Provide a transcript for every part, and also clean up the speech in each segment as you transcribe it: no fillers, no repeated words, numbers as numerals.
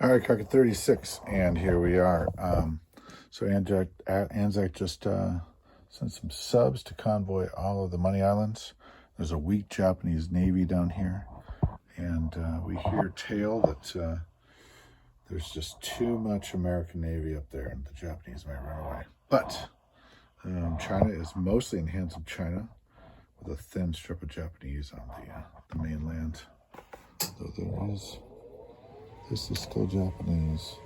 All right, crockett36, and here we are. So Anzac just sent some subs to convoy all of the Money Islands. There's a weak Japanese Navy down here, and we hear tale that there's just too much American Navy up there, and the Japanese might run away. But China is mostly in the hands of China, with a thin strip of Japanese on the mainland. So there is. This is still Japanese,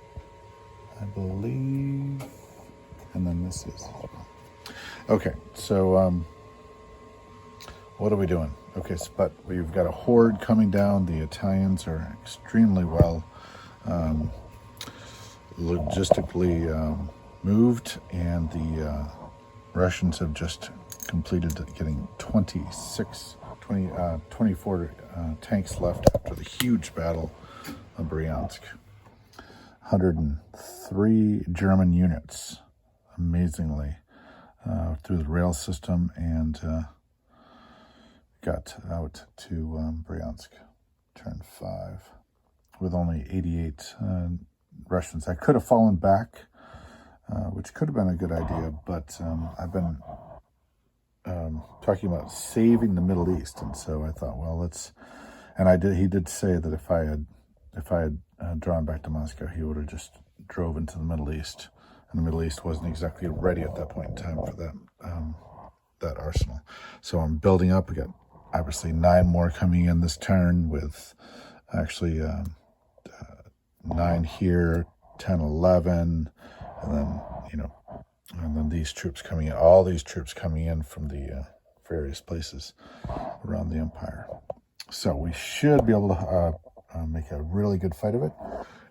I believe, and then this is. Okay, so what are we doing? Okay, but we've got a horde coming down. The Italians are extremely well logistically moved, and the Russians have just completed getting 24 tanks left after the huge battle of Bryansk. 103 German units, amazingly, through the rail system, and got out to Bryansk, turn 5, with only 88 Russians. I could have fallen back, which could have been a good idea, but I've been talking about saving the Middle East, and so I thought, well, let's. And he did say that if I had drawn back to Moscow, he would have just drove into the Middle East, and the Middle East wasn't exactly ready at that point in time for that arsenal. So I'm building up. We got obviously 9 more coming in this turn, with actually 9 here, 10, 11, and then and then these troops coming in. All these troops coming in from the various places around the empire. So we should be able to make a really good fight of it.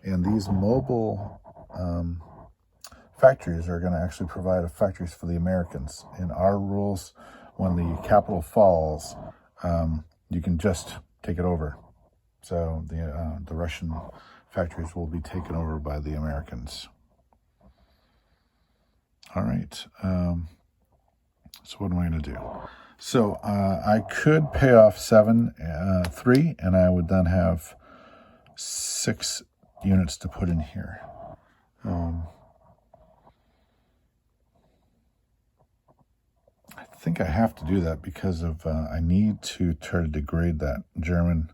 And these mobile factories are going to actually provide factories for the Americans. In our rules, when the capital falls, you can just take it over. So the Russian factories will be taken over by the Americans. All right. So what am I going to do? So I could pay off 3, and I would then have 6 units to put in here. I think I have to do that because of I need to try to degrade that German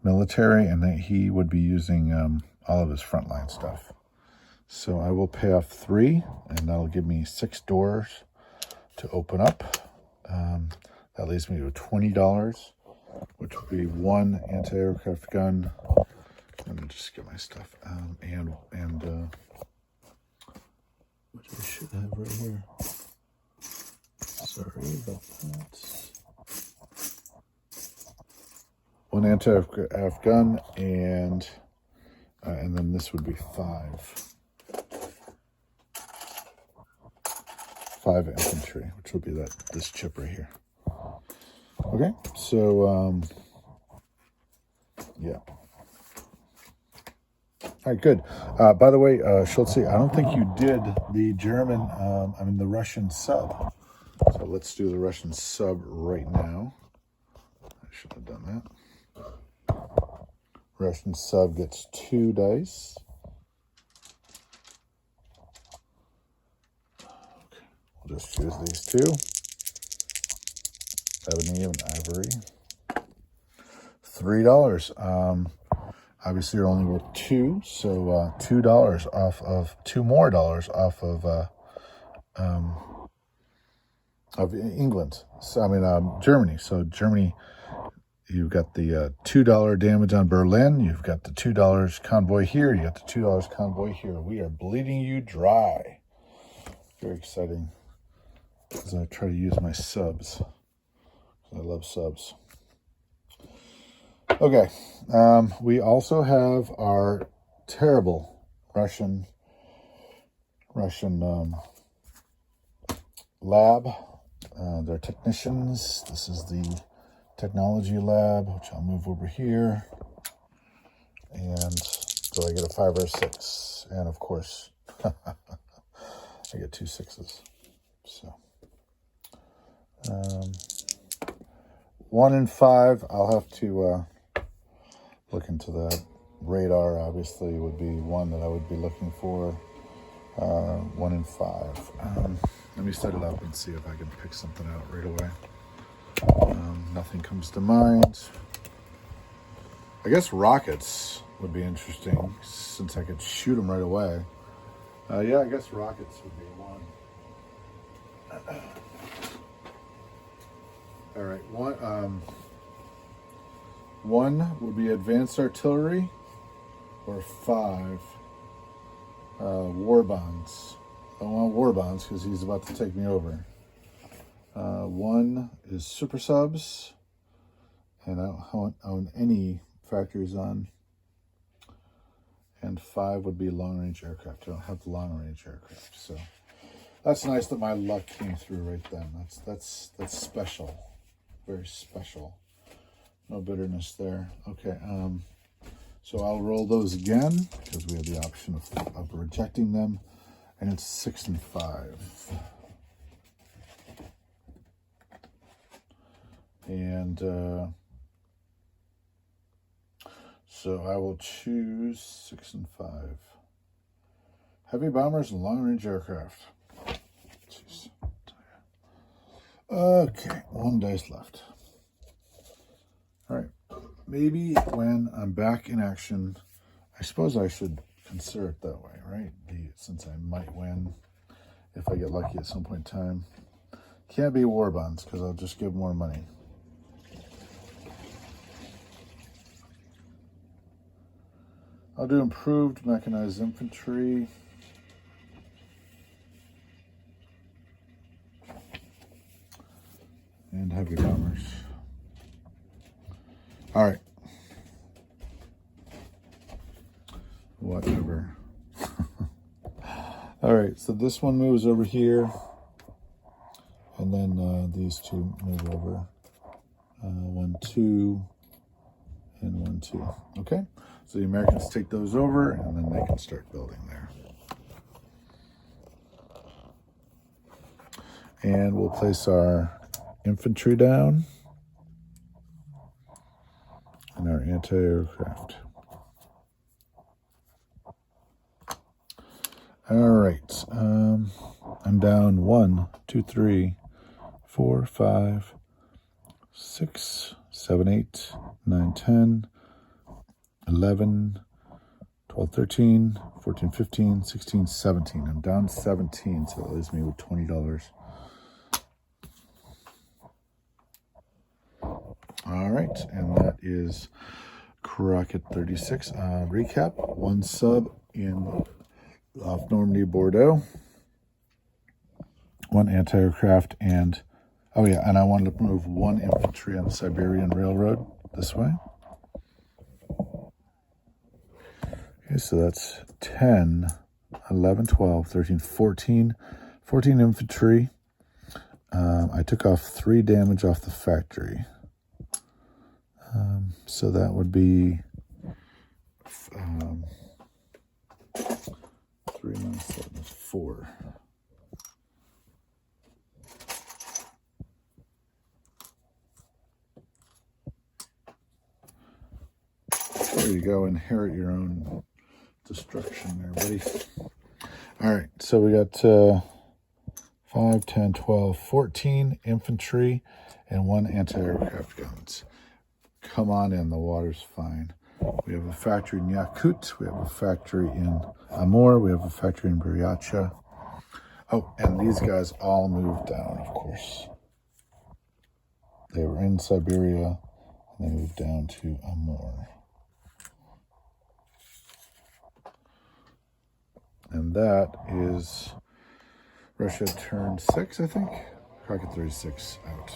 military, and that he would be using all of his frontline stuff. So I will pay off 3, and that'll give me 6 doors to open up. That leaves me with $20, which would be 1 anti-aircraft gun. Let me just get my stuff, which I should have right here. Sorry about that. 1 anti-aircraft gun, and then this would be 5 infantry, which will be this chip right here. Okay, so yeah. All right, good. By the way, Shultzie, I don't think you did the the Russian sub. So let's do the Russian sub right now. I should have done that. Russian sub gets 2 dice. Okay, we'll just choose these 2. Ebony and ivory. $3. Obviously, you're only worth 2, so $2 off of $2 more off of England. So Germany. So Germany, you've got the $2 damage on Berlin. You've got the $2 convoy here. You got the $2 convoy here. We are bleeding you dry. Very exciting, as I try to use my subs. I love subs. Okay, we also have our terrible Russian lab. They're technicians. This is the technology lab, which I'll move over here. And so I get a 5 or a 6, and of course, I get 2 6s. So 1 and 5, I'll have to look into that. radar, obviously, would be one that I would be looking for. 1 in 5. Let me set it up and see if I can pick something out right away. Nothing comes to mind. I guess rockets would be interesting since I could shoot them right away. Yeah, I guess rockets would be one. All right, one would be advanced artillery, or 5 war bonds. I want war bonds because he's about to take me over. 1 is super subs, and I don't own any factories on. And 5 would be long-range aircraft. I don't have the long-range aircraft, so that's nice that my luck came through right then. That's special, very special. No bitterness there. Okay, so I'll roll those again because we have the option of rejecting them, and it's 6 and 5. And so I will choose 6 and 5. Heavy bombers and long-range aircraft. Jeez. Okay, 1 dice left. All right, maybe when I'm back in action, I suppose I should consider it that way, right? Since I might win if I get lucky at some point in time. Can't be war bonds because I'll just give more money. I'll do improved mechanized infantry. And heavy bombers. All right. Whatever. All right, so this one moves over here. And then these two move over. 1, 2, and 1, 2. Okay, so the Americans take those over, and then they can start building there. And we'll place our infantry down and our anti-aircraft. All right, I'm down 1, 2, 3, 4, 5, 6, 7, 8, 9, 10, 11, 12, 13, 14, 15, 16, 17. I'm down 17, so that leaves me with $20. All right, and that is crockett36. Recap: 1 sub off Normandy, Bordeaux. 1 anti-aircraft, and oh yeah, and I wanted to move 1 infantry on the Siberian Railroad this way. Okay, so that's 10, 11, 12, 13, 14 infantry. I took off 3 damage off the factory. So that would be 3 minus 7 is 4. There you go, inherit your own destruction there, buddy. All right, so we got 5, 10, 12, 14 infantry and 1 anti-aircraft guns. Come on in, the water's fine. We have a factory in Yakut, we have a factory in Amur, we have a factory in Buryatia. Oh, and these guys all moved down, of course. They were in Siberia, and they moved down to Amur. And that is Russia turn 6, I think. crockett36 out.